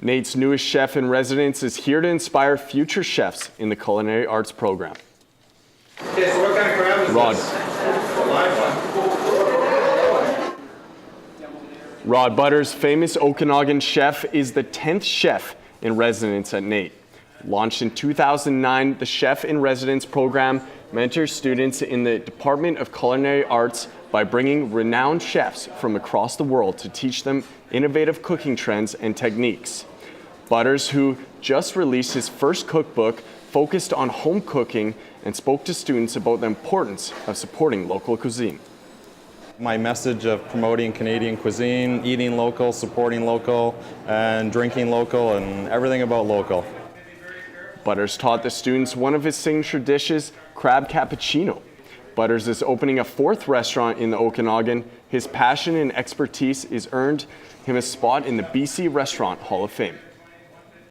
NAIT's newest chef in residence is here to inspire future chefs in the Culinary Arts program. Okay, so what kind of crab is Rod. this? The live one. Rod Butters, famous Okanagan chef, is the 10th chef in residence at NAIT. Launched in 2009, the Chef in Residence program mentors students in the Department of Culinary Arts by bringing renowned chefs from across the world to teach them innovative cooking trends and techniques. Butters, who just released his first cookbook, focused on home cooking and spoke to students about the importance of supporting local cuisine. My message of promoting Canadian cuisine, eating local, supporting local, and drinking local, and everything about local. Butters taught the students one of his signature dishes, crab cappuccino. Butters is opening a 4th restaurant in the Okanagan. His passion and expertise has earned him a spot in the BC Restaurant Hall of Fame.